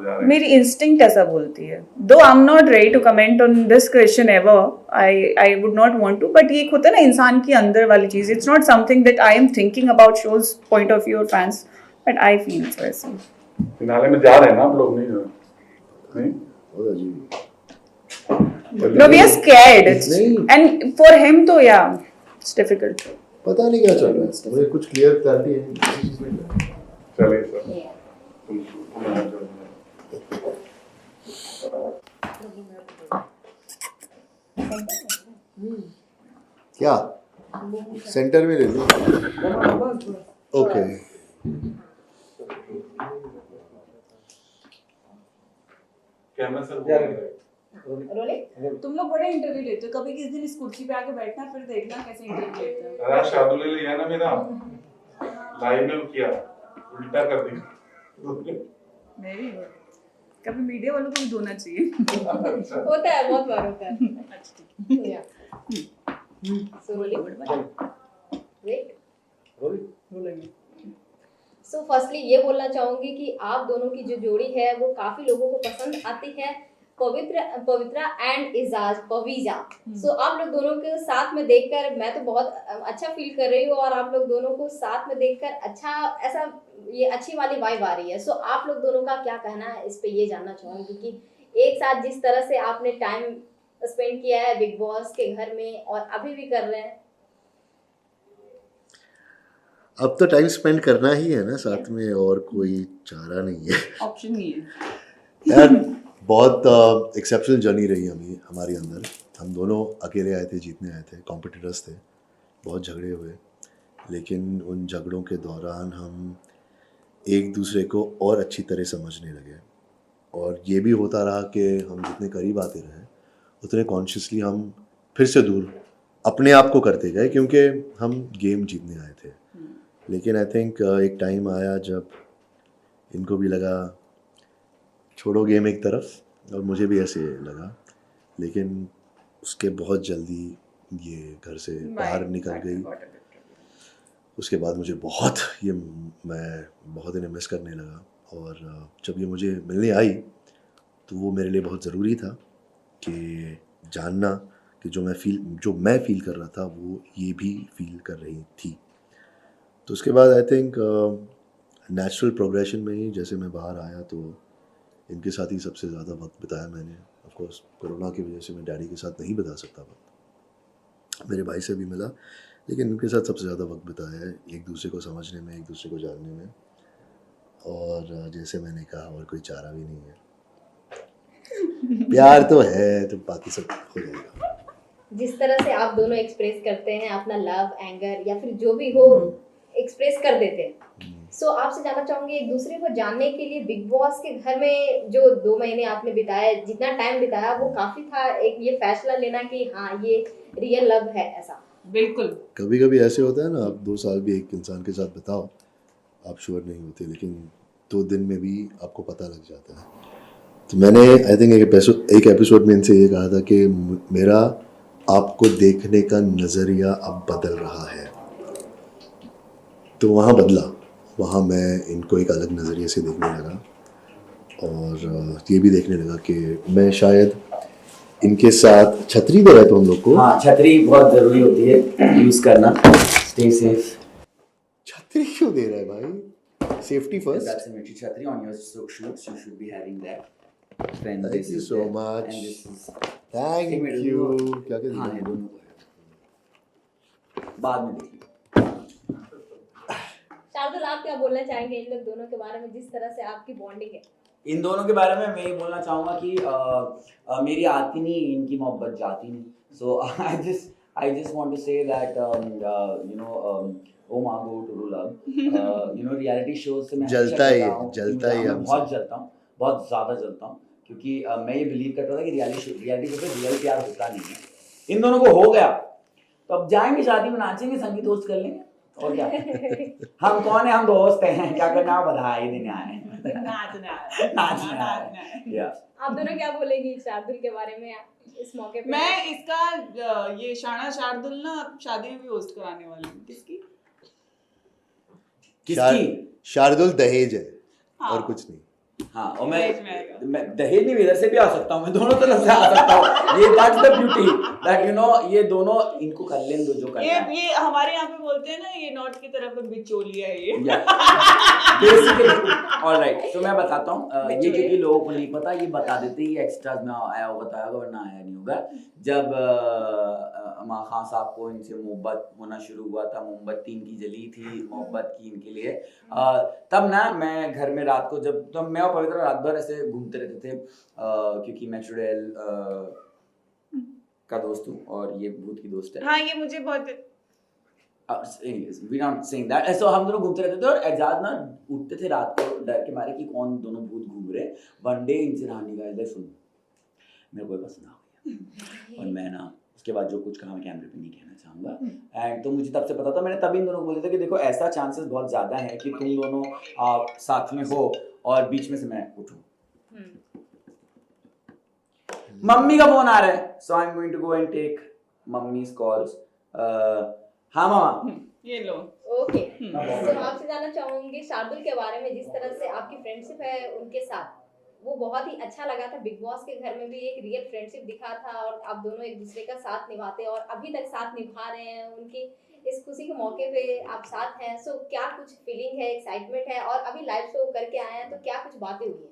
जा रहे हैं। मेरी इंस्टिंक्ट ऐसा बोलती है, दो I am not ready to comment on this question ever, I would not want to, but ये एक होता है ना इंसान की अंदर वाली चीज, it's not something that I am thinking about shows point of view और fans, but I feel so ऐसा। फिनाले में जा रहे हैं ना आप लोग? नहीं होगा जी। No, we are scared. And for him, तो yeah, it's difficult. पता नहीं क्या चल रहा है, मुझे कुछ क्लियर क्लैरिटी है किसी चीज में। चलिए सर। क्या सेंटर में ले लो। ओके कैमरा सर रोले तुम लोग बड़े इंटरव्यू लेते हो, कभी किस दिन इस कुर्सी पे आके बैठना, फिर देखना कैसे इंटरव्यू लेते हो। राज शार्दुल ने लिया ना मेरा लाइव में किया, उल्टा कर दी। नहीं, कभी मीडिया वालों को भी धोना चाहिए। होता है, बहुत बार होता है। अच्छा ठीक है। So rolling. Wait. रोलेंगे। So firstly ये बोलना चाहूंगी कि आप दोनों की जो जोड़ी है वो काफी लोगों को पसंद आती है, पवित्रा एंड इजाज पवीजा। सो आप लोग दोनों के साथ में देखकर मैं तो बहुत अच्छा फील कर रही हूँ, और आप लोग दोनों को साथ में देखकर अच्छा ऐसा ये अच्छी वाली वाइब आ रही है। सो आप लोग दोनों का क्या कहना है इस पे, ये जानना चाहूंगी कि एक साथ जिस तरह से आपने टाइम स्पेंड किया है बिग बॉस के घर में और अभी भी कर रहे हैं। अब तो टाइम स्पेंड करना ही है ना साथ में, और कोई चारा नहीं है, ऑप्शन नहीं है यार। बहुत एक्सेप्शनल जर्नी रही हमारी अंदर। हम दोनों अकेले आए थे, जीतने आए थे, कॉम्पिटिटर्स थे, बहुत झगड़े हुए, लेकिन उन झगड़ों के दौरान हम एक दूसरे को और अच्छी तरह समझने लगे, और ये भी होता रहा कि हम जितने करीब आते रहे उतने कॉन्शियसली हम फिर से दूर अपने आप को करते गए, क्योंकि हम गेम जीतने आए थे। लेकिन आई थिंक एक टाइम आया जब इनको भी लगा छोड़ो गेम एक तरफ, और मुझे भी ऐसे लगा, लेकिन उसके बहुत जल्दी ये घर से बाहर निकल गई। उसके बाद मुझे मैं बहुत इन्हें मिस करने लगा, और जब ये मुझे मिलने आई तो वो मेरे लिए बहुत ज़रूरी था कि जानना कि जो मैं फील कर रहा था वो ये भी फील कर रही थी। तो उसके बाद आई थिंक नेचुरल प्रोग्रेशन में ही जैसे मैं बाहर आया तो इनके साथ ही सबसे ज़्यादा वक्त बिताया मैंने। ऑफ कोर्स कोरोना की वजह से मैं डैडी के साथ नहीं बिता सकता वक्त, मेरे भाई से भी मिला, लेकिन इनके साथ सबसे ज़्यादा वक्त बिताया है, एक दूसरे को समझने में, एक दूसरे को जानने में, और जैसे मैंने कहा और कोई चारा भी नहीं है। प्यार तो है, तो बाकी सब हो जाएगा। जिस तरह से आप दोनों एक्सप्रेस करते हैं अपना लव, एंगर या फिर जो भी हो एक्सप्रेस कर देते हैं। सो आपसे जानना चाहूंगी, एक दूसरे को जानने के लिए बिग बॉस के घर में जो 2 महीने आपने बिताया, जितना टाइम बिताया वो काफी था, एक ये फैसला लेना कि हाँ ये रियल लव है ऐसा। बिल्कुल। कभी कभी ऐसे होता है ना, आप 2 साल भी एक इंसान के साथ बिताओ, आप श्योर नहीं होते, लेकिन 2 दिन में भी आपको पता लग जाता है। तो मैंने आई थिंक एक एपिसोड में इनसे ये कहा था कि मेरा आपको देखने का नज़रिया अब बदल रहा है। तो वहाँ बदला, वहाँ मैं इनको एक अलग नज़रिए से देखने लगा, और ये भी देखने लगा कि मैं शायद इनके साथ छतरी दे रहा तो हम लोग को। हाँ, छतरी बहुत ज़रूरी होती है यूज़ करना, स्टे सेफ। छतरी क्यों दे रहा है भाई? Safety first. That's a military छतरी on your shoots, you should be having that. Friend, Thank you so much. And this is Thank you. क्या क्या हाँ, ये दिया? दोनों बाद में देखिए। शार्दुल, आप क्या बोलना चाहेंगे इन लोग दोनों के बारे में, जिस तरह से आपकी बॉन्डिंग है? इन दोनों के बारे में मैं ये बोलना चाहूँगा कि मेरी आती नहीं, इनकी मोहब्बत जाती नहीं। So I just want to say that oh Margo to love, reality shows से मैं जलता ही मैं बहुत जलता हूँ, बहुत ज़्यादा जलता हूँ, क्योंकि मैं ये बिलीव करता था कि रियलिटी शो पे रियल प्यार होता नहीं है। इन दोनों को हो गया तो अब जाएंगे शादी में, नाचेंगे, संगीत होस्ट कर लेंगे, और क्या। हम कौन है, हम दोस्त हैं, क्या करना, बधाई देने आए, नाचने आए। आप दोनों क्या बोलेंगी शार्दुल के बारे में इस मौके पे? मैं इसका ये शाना शार्दुल ना शादी में भी होस्ट कराने वाली हूँ। किसकी? शार्दुल दहेज है, हाँ। और कुछ नहीं। हाँ, और दहेज में आएगा। मैं दहेज नहीं, इधर से भी आ सकता हूँ, मैं दोनों तरफ से आ सकता हूँ। ये that's the beauty that you know, ये दोनों इनको कर लें दो जो करना है। ये हमारे यहाँ पे बोलते हैं ना, ये नॉर्थ की तरफ में बिचौलिया है ये। बेसिकली ऑलराइट, तो मैं बताता हूँ ये बिचौलिया। क्योंकि लोगों को नहीं पता, ये बता देते ही एक्स्ट्राज में आया होगा तो आया होगा, वरना आया नहीं होगा। जब अमा खान साहब को इनसे मोहब्बत होना शुरू हुआ था, मोमबत्ती इनकी जली थी मोहब्बत की इनके लिए, तब ना मैं घर में रात को जब मैं और पवित्र रात भर ऐसे घूमते रहते थे, क्योंकि मैं चुड़ैल का दोस्त हूँ और ये भूत की दोस्त है। हाँ, ये मुझे बहुत anyways, we not saying that. So हम दोनों घूमते रहते थे और एजाज ना उठते थे रात को डर के मारे कि कौन दोनों भूत घूम रहे। वन डे इनसे रानी का इधर सुन, मेरे को पसंद आ गया और मैं ना उसके बाद जो कुछ कहा मैं कैमरे पे नहीं कहना चाहूँगा। एंड तो मुझे तब से पता था, मैंने तभी इन दोनों को बोला था कि देखो ऐसा चांसेस बहुत ज़्यादा है कि तुम दोनों साथ में हो और बीच में से मैं उठूँ। मम्मी का फोन आ रहा है, so I'm going to go and take मम्मी's calls. हाँ मामा। ये लो। ओके, तो आपसे जानना चाहूंगी शार्दुल के बारे में, जिस तरह से आपकी फ्रेंडशिप है उनके साथ, वो बहुत ही अच्छा लगा था। बिग बॉस के घर में भी एक रियल फ्रेंडशिप दिखा था और आप दोनों एक दूसरे का साथ निभाते और अभी तक साथ निभा रहे हैं। उनकी इस खुशी के मौके पे आप साथ हैं, सो क्या कुछ फीलिंग है, एक्साइटमेंट है? और अभी लाइव शो करके आए हैं तो क्या कुछ बातें हुई हैं?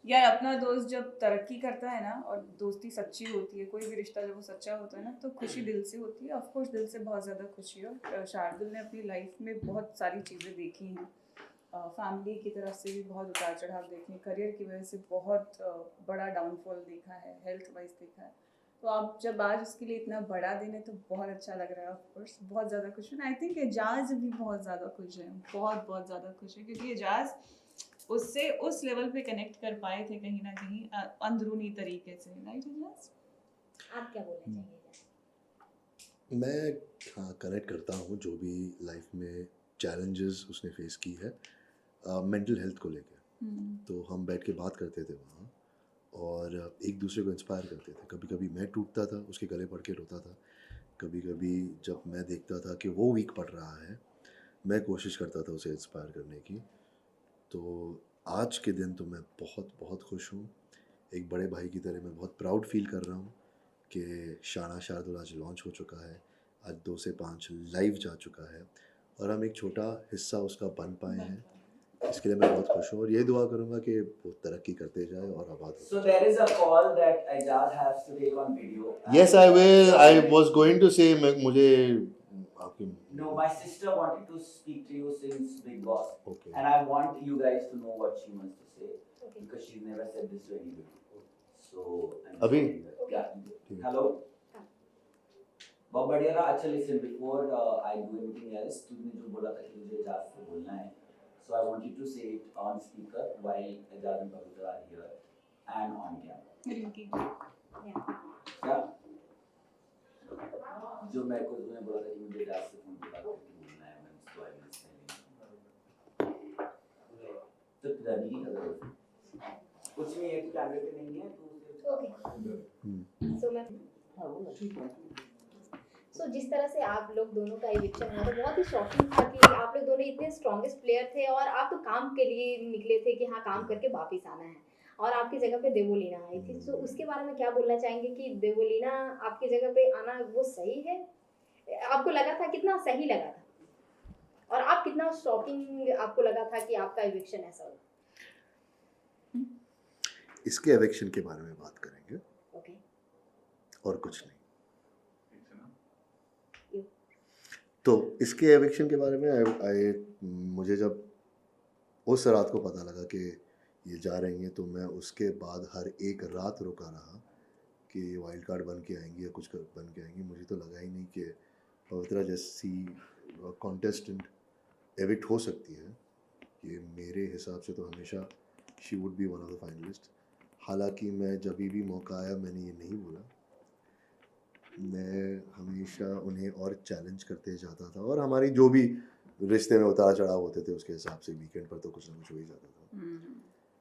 यार, अपना दोस्त जब तरक्की करता है ना और दोस्ती सच्ची होती है, कोई भी रिश्ता जब वो सच्चा होता है ना, तो खुशी दिल से होती है। ऑफ कोर्स दिल से बहुत ज़्यादा खुशी है। और शार्दुल ने अपनी लाइफ में बहुत सारी चीज़ें देखी हैं, फैमिली की तरफ से भी बहुत उतार चढ़ाव देखे हैं, करियर की वजह से बहुत बड़ा डाउनफॉल देखा है, हेल्थ वाइज देखा है। तो आप जब आज उसके लिए इतना बड़ा दिन है तो बहुत अच्छा लग रहा है। ऑफ कोर्स बहुत ज़्यादा खुश हूँ। आई थिंक एजाज भी बहुत ज़्यादा खुश है, बहुत ज़्यादा खुश है, क्योंकि एजाज उससे उस लेवल पे कनेक्ट कर पाए थे कहीं ना कहीं अंदरूनी तरीके से। राइट एजाज? आप क्या बोलना चाहिए? मैं हाँ कनेक्ट करता हूँ जो भी लाइफ में चैलेंजेस उसने फेस की है मेंटल हेल्थ को लेकर। तो हम बैठ के बात करते थे वहाँ और एक दूसरे को इंस्पायर करते थे। कभी कभी मैं टूटता था, उसके गले पड़ के रोता था। कभी कभी जब मैं देखता था कि वो वीक पड़ रहा है, मैं कोशिश करता था उसे इंस्पायर करने की। तो आज के दिन तो मैं बहुत खुश हूँ। एक बड़े भाई की तरह मैं बहुत प्राउड फील कर रहा हूँ कि शाना शार्दुल आज लॉन्च हो चुका है, आज 2 से 5 लाइव जा चुका है और हम एक छोटा हिस्सा उसका बन पाए हैं। इसके लिए मैं बहुत खुश हूँ और ये दुआ करूँगा कि वो तरक्की करते जाए और आबाद हो। So there is a call that Ajaz has to take on video. Yes, I will. I was going to say मुझे आपकी No, my sister wanted to speak to you since Big Boss. Okay. And I want you guys to know what she wants to say. Okay. Because she's never said this to anybody. So अभी? Yeah. Hello. बहुत बढ़िया रहा। अच्छा listen, before I do anything else, तुमने जो बोला था कि मुझे एजाज से बोलना है, so I want you to say it on speaker while Ajaz and Pavitra are here and on camera. क्या? जो मेरे को तुमने बोला था कि मुझे एजाज से फोन पे बात करके बोलना है, मैं उसको आई मिस तो दादी की खबर कुछ नहीं है, तो कैमरे पे नहीं है तो ओके, सो मैं सो जिस तरह से आप लोग दोनों का इविक्शन हुआ तो बहुत ही शॉकिंग था कि आप लोग दोनों इतने स्ट्रॉन्गेस्ट प्लेयर थे और आप तो काम के लिए निकले थे कि हाँ काम करके वापस आना है, और आपकी जगह पे देवोलीना आई थी। सो उसके बारे में क्या बोलना चाहेंगे कि देवोलीना आपकी जगह पे आना वो सही है? आपको लगा था, कितना सही लगा था, और आप कितना शॉकिंग आपको लगा था कि आपका इविक्शन ऐसा हो? इसके एविक्शन के बारे में बात करेंगे। ओके, और कुछ नहीं। तो इसके एविक्शन के बारे में मुझे जब उस रात को पता लगा कि ये जा रही हैं, तो मैं उसके बाद हर एक रात रुका रहा कि ये वाइल्ड कार्ड बन के आएंगी या कुछ बन के आएंगी। मुझे तो लगा ही नहीं कि पवित्रा जैसी कॉन्टेस्टेंट एविक्ट हो सकती है। ये मेरे हिसाब से तो हमेशा she would be one of the finalist. हालांकि मैं जब भी मौका आया मैंने ये नहीं बोला, मैं हमेशा उन्हें और चैलेंज करते जाता था और हमारी जो भी रिश्ते में उतार चढ़ाव होते थे उसके हिसाब से वीकेंड पर तो कुछ ना कुछ हो ही जाता था।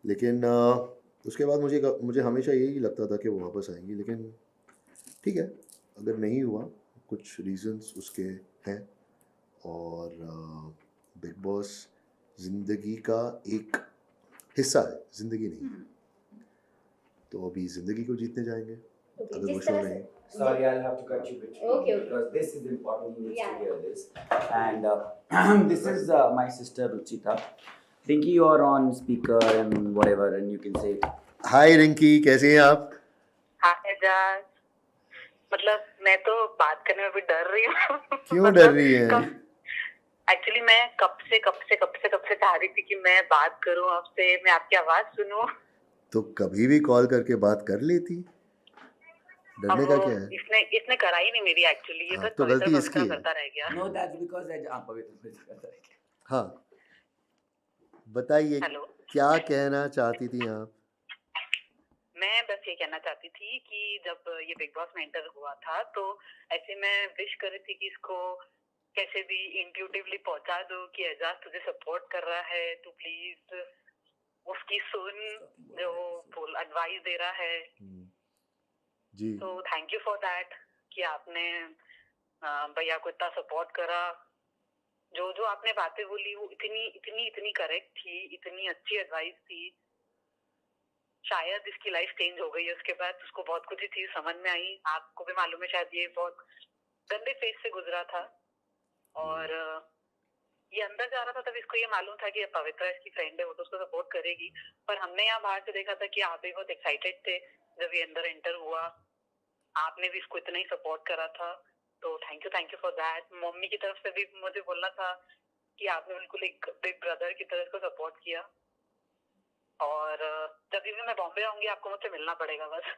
लेकिन उसके बाद मुझे हमेशा यही लगता था कि वो वापस आएंगी, लेकिन ठीक है, अगर नहीं हुआ, कुछ रीजंस उसके हैं। और बिग बॉस ज़िंदगी का एक हिस्सा है, जिंदगी नहीं है। तो अभी जिंदगी को जीतने जाएंगे Okay, अगर वो जिस शो तरह नहीं। से Sorry, I'll have to cut you between Okay, okay. because this is important. You need Yeah. to hear this. And this is my sister Ruchita. Rinki, you are on speaker and whatever, and you can say. हाय रिंकी, कैसे हैं आप? हाँ एजाज, मतलब मैं तो बात करने में भी डर रही हूँ। क्यों डर रही है? एक्चुअली मैं कब से चाह रही थी कि मैं बात करूँ आपसे, मैं आपकी आवाज सुनूं। तो कभी भी कॉल करके बात कर लेती, डरने अब का वो क्या है? इसने करा ही नहीं मेरी एक्चुअली, ये हाँ, बस तो पवित्र गलती इसकी पवित्र है। करता रह गया। No, that's because I पवित्र हाँ, बताइए हेलो, क्या कहना चाहती थी आप? मैं बस ये कहना चाहती थी कि जब ये बिग बॉस में एंटर हुआ था तो ऐसे मैं विश कर रही थी कि इसको कैसे भी इंट्यूटिवली पहुंचा दो कि एजाज तुझे सपोर्ट कर रहा है, तू प्लीज उसकी सुन जो बोल एडवाइस दे रहा है। जी, तो थैंक यू फॉर दैट कि आपने भैया को इतना सपोर्ट करा। जो जो आपने बातें बोली वो इतनी करेक्ट थी, इतनी अच्छी एडवाइस थी। शायद इसकी लाइफ चेंज हो गई है उसके बाद, उसको बहुत कुछ चीज समझ में आई। आपको भी मालूम है शायद ये बहुत गंदे फेज से गुजरा था और ये अंदर जा रहा था तब इसको ये मालूम था कि पवित्रा इसकी फ्रेंड है, वो तो उसको सपोर्ट करेगी। पर हमने यहाँ बाहर से देखा था कि आप भी बहुत एक्साइटेड थे जब ये अंदर एंटर हुआ, आपने भी इसको इतना ही सपोर्ट करा था। तो thank you for that. Mummy की तरफ से भी मुझे बोलना था कि आपने बिल्कुल एक बिग ब्रदर की तरह इसको सपोर्ट किया। और जब भी मैं बॉम्बे आऊंगी आपको मुझसे मिलना पड़ेगा बस।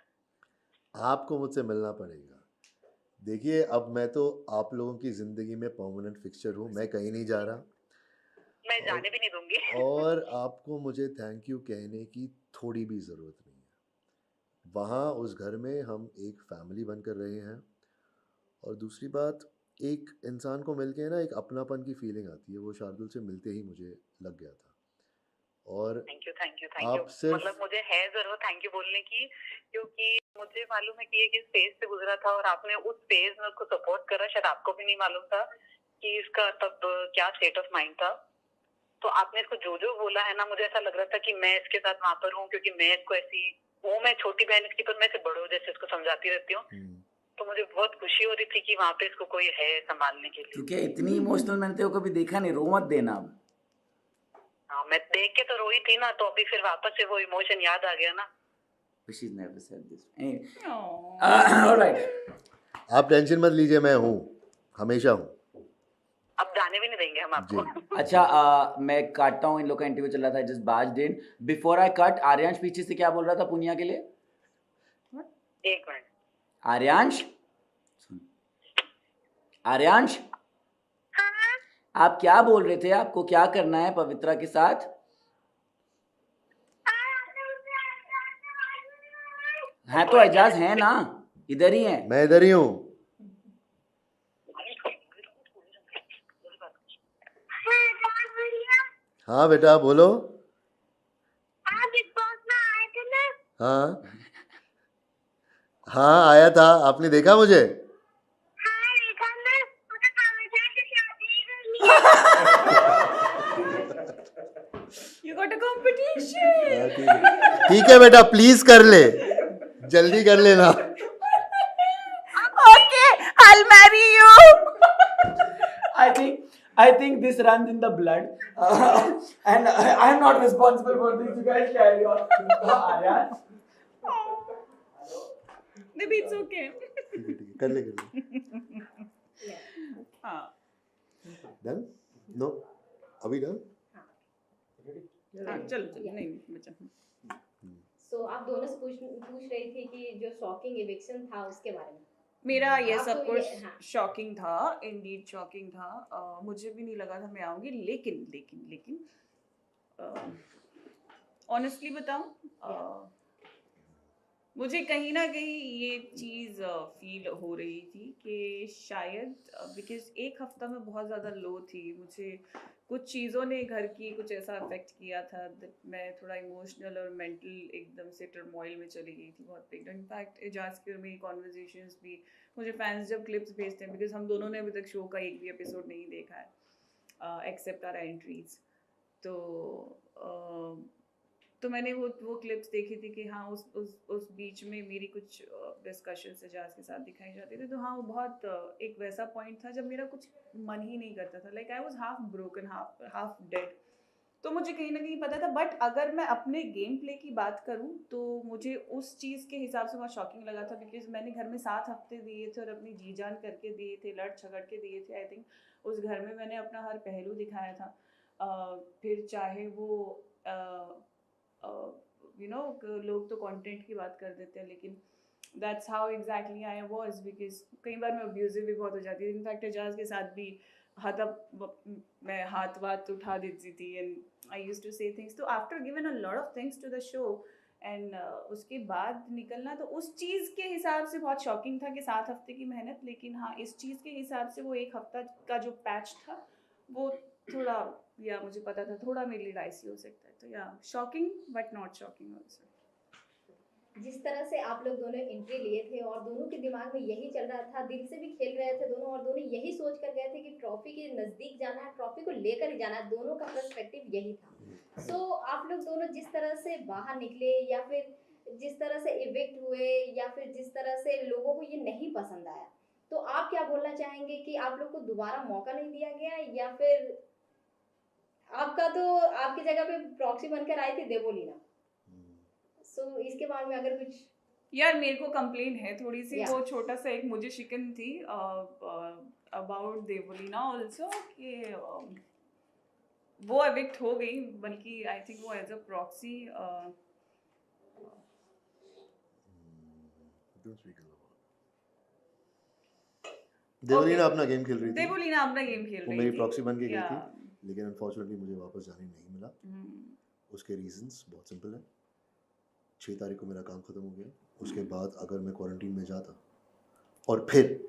आपको मुझसे मिलना पड़ेगा। देखिए, अब मैं तो आप लोगों की ज़िंदगी में परमानेंट फिक्सचर हूँ, मैं कहीं नहीं जा रहा। मैं जाने भी नहीं दूंगी। और आपको मुझे थैंक यू कहने की थोड़ी भी ज़रूरत नहीं है। वहाँ उस घर में हम एक फैमिली बनकर रहे हैं। और दूसरी बात, एक इंसान को मिलके ना एक अपनापन की फीलिंग आती है, वो शार्दुल से मिलते ही मुझे लग गया था। और थैंक यू आप सिर्फ मतलब मुझे है जरूरत थैंक यू बोलने की, क्योंकि मुझे मालूम है कि ये किस फेज से गुजरा था और आपने उस फेज में उसको सपोर्ट करा। शायद आपको भी नहीं मालूम था कि इसका तब क्या स्टेट ऑफ माइंड था। तो आपने इसको जो जो बोला है ना, मुझे ऐसा लग रहा था कि मैं इसके साथ वहां पर हूँ, क्योंकि मैं इसको ऐसी वो मैं छोटी बहन इसकी पर मैं इसे बड़ों जैसे इसको समझाती रहती हूँ। तो मुझे बहुत खुशी हो रही थी कि वहां पे इसको कोई है संभालने के लिए। क्योंकि इतनी इमोशनल मैंने तेरे को कभी देखा नहीं, रो मत देना अब। हाँ, मैं देख के तो रोई थी ना, तो अभी फिर वापस से वो इमोशन याद आ गया ना। She's never said this. Anyway. Aww. All right. आप टेंशन मत लीजिए, मैं हूँ, हमेशा हूँ। अब जाने भी नहीं देंगे हम आपको। जी। अच्छा मैं काटता हूँ, इन लोग का इंटरव्यू चल रहा था, जस्ट बाज in before I cut. Aaryansh पीछे से क्या बोल रहा था पुनिया के लिए? एक मिनट। आर्यांश, आर्यांश, आप क्या बोल रहे थे? आपको क्या करना है पवित्रा के साथ? है तो एजाज है ना, इधर ही है। मैं इधर ही हूँ। हाँ बेटा बोलो। हाँ हाँ, आया था, आपने देखा मुझे? You got a competition. हाँ, ठीक है बेटा, प्लीज कर ले, जल्दी कर लेना। Okay, I'll marry you. I think this runs in the blood, and I am not responsible for this. You guys carry on. Aryan. Maybe it's okay. ठीक है, कर ले। हाँ. डन? नो, अभी डन? हाँ, चलो नहीं बचा. सो आप दोनों से पूछ रही थी कि जो शॉकिंग इविक्शन था उसके बारे में। मेरा ये आपको सब कुछ ये- हाँ। शॉकिंग था, इंडीड शॉकिंग था। मुझे भी नहीं लगा था मैं आऊंगी, लेकिन ऑनेस्टली बताऊं, मुझे कहीं ना कहीं ये चीज़ फील हो रही थी कि शायद बिकॉज एक हफ्ता में बहुत ज़्यादा लो थी, मुझे कुछ चीज़ों ने घर की कुछ ऐसा अफेक्ट किया था that मैं थोड़ा इमोशनल और मेंटल एकदम से टर्मोइल में चली गई थी बहुत बिग। इनफैक्ट एजाज की और मेरी कॉन्वर्जेशंस भी, मुझे फैंस जब क्लिप्स भेजते हैं, बिकॉज हम दोनों ने अभी तक शो का एक भी एपिसोड नहीं देखा है एक्सेप्ट आवर एंट्रीज, तो तो मैंने वो क्लिप्स देखी थी कि हाँ उस बीच में मेरी कुछ डिस्कशन एजाज के साथ दिखाई जाती थी, तो हाँ वो बहुत एक वैसा पॉइंट था जब मेरा कुछ मन ही नहीं करता था, like I was half broken half dead. तो मुझे कहीं ना कहीं पता था, बट अगर मैं अपने गेम प्ले की बात करूं तो मुझे उस चीज़ के हिसाब से बहुत शॉकिंग लगा था, बिकॉज मैंने घर में 7 हफ्ते दिए थे और अपनी जी जान करके दिए थे, लड़ झगड़ के दिए थे। आई थिंक उस घर में मैंने अपना हर पहलू दिखाया था। फिर चाहे वो लोग तो कंटेंट की बात कर देते हैं, लेकिन that's how exactly I was, because कई बार मैं अब्यूजिव भी बहुत हो जाती थी। इनफैक्ट एजाज के साथ भी मैं हाथ वाथ उठा देती थी, and I used to say things. तो after given a lot of things to the show and उसके बाद निकलना, तो उस चीज़ के हिसाब से बहुत शॉकिंग था कि 7 हफ्ते की मेहनत, लेकिन हाँ इस चीज़ के हिसाब से वो 1 हफ्ता का जो पैच था वो थोड़ा, या मुझे पता था थोड़ा मेरे लिए डाइसी हो सकता है, तो या shocking but not shocking also. जिस तरह से आप लोग दोनों एंट्री लिए थे और दोनों के दिमाग में यही चल रहा था, दिल से भी खेल रहे थे दोनों, और दोनों यही सोच कर गए थे कि ट्रॉफी के नज़दीक जाना है, ट्रॉफी को लेकर ही जाना है, दोनों का पर्सपेक्टिव यही था। सो आप लोग दोनों जिस तरह से बाहर निकले, या फिर जिस तरह से इविक्ट हुए, या फिर जिस तरह से लोगों को ये नहीं पसंद आया, तो आप क्या बोलना चाहेंगे कि आप लोग को दोबारा मौका नहीं दिया गया, या फिर आपका तो आपकी जगह पे प्रॉक्सी बनकर आई थी देवोलीना? सो इसके बारे में अगर कुछ। यार मेरे को कंप्लेन है थोड़ी सी, Yeah. वो छोटा सा एक मुझे शिकन थी अबाउट देवोलीना ऑल्सो, कि वो एविक्ट हो गई, बल्कि आई थिंक वो एज अ प्रॉक्सी देवलीना अपना गेम खेल रही थी, देवोलीना अपना गेम खेल वो रही मेरी थी, प्रॉक्सी बन के गई Yeah. थी, लेकिन अनफॉर्चुनेटली मुझे वापस जाने नहीं मिला। उसके रीजंस बहुत सिंपल है। 6 तारीख को मेरा काम ख़त्म हो गया, उसके बाद अगर मैं क्वारंटीन में जाता और फिर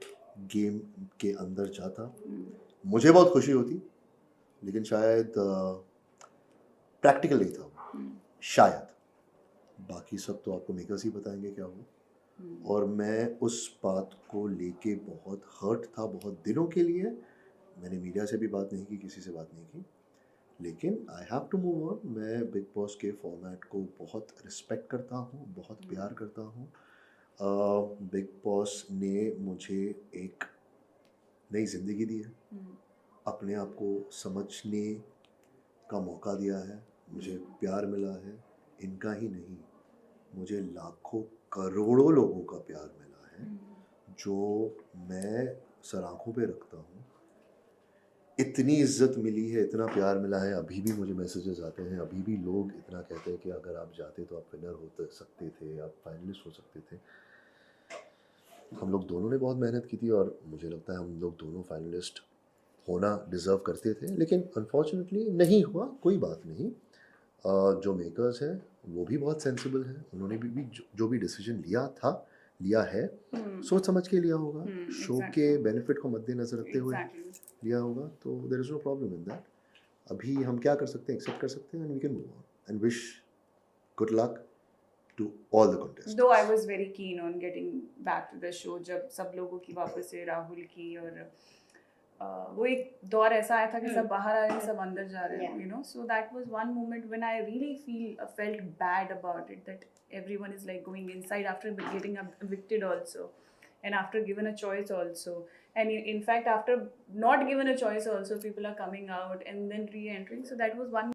गेम के अंदर जाता, मुझे बहुत खुशी होती, लेकिन शायद प्रैक्टिकल नहीं था वो, शायद। बाकी सब तो आपको मेकर्स ही बताएंगे क्या हो। और मैं उस बात को लेके बहुत हर्ट था, बहुत दिनों के लिए। मैंने मीडिया से भी बात नहीं की, किसी से बात नहीं की, लेकिन I have to move on. मैं बिग बॉस के फॉर्मेट को बहुत रिस्पेक्ट करता हूँ, बहुत प्यार करता हूँ। बिग बॉस ने मुझे एक नई ज़िंदगी दी है, अपने आप को समझने का मौका दिया है, मुझे प्यार मिला है। इनका ही नहीं, मुझे लाखों करोड़ों लोगों का प्यार मिला है, जो मैं सर आँखों पे रखता हूँ। इतनी इज्जत मिली है, इतना प्यार मिला है। अभी भी मुझे मैसेजेस आते हैं, अभी भी लोग इतना कहते हैं कि अगर आप जाते तो आप विनर हो सकते थे, आप फाइनलिस्ट हो सकते थे। हम लोग दोनों ने बहुत मेहनत की थी, और मुझे लगता है हम लोग दोनों फाइनलिस्ट होना डिज़र्व करते थे, लेकिन अनफॉर्चुनेटली नहीं हुआ। कोई बात नहीं। जो मेकर्स हैं वो भी बहुत सेंसिबल हैं, उन्होंने भी जो भी डिसीजन लिया है सोच समझ के लिया होगा, शो के बेनिफिट को मद्देनजर रखते हुए लिया होगा, तो there is no problem in that. अभी हम क्या कर सकते हैं, एक्सेप्ट कर सकते हैं, and we can move on and wish good luck to all the contestants. Though I was very keen on getting back to the show, जब सब लोगों की वापस से राहुल की, और वो एक दौर ऐसा आया था कि सब बाहर आ रहे हैं, सब अंदर जा रहे हैं, you know. So that was one moment when I really felt bad about it, that everyone is like going inside after getting evicted also, and after given a choice also, and in fact after not given a choice also, people are coming out and then re-entering. So that was one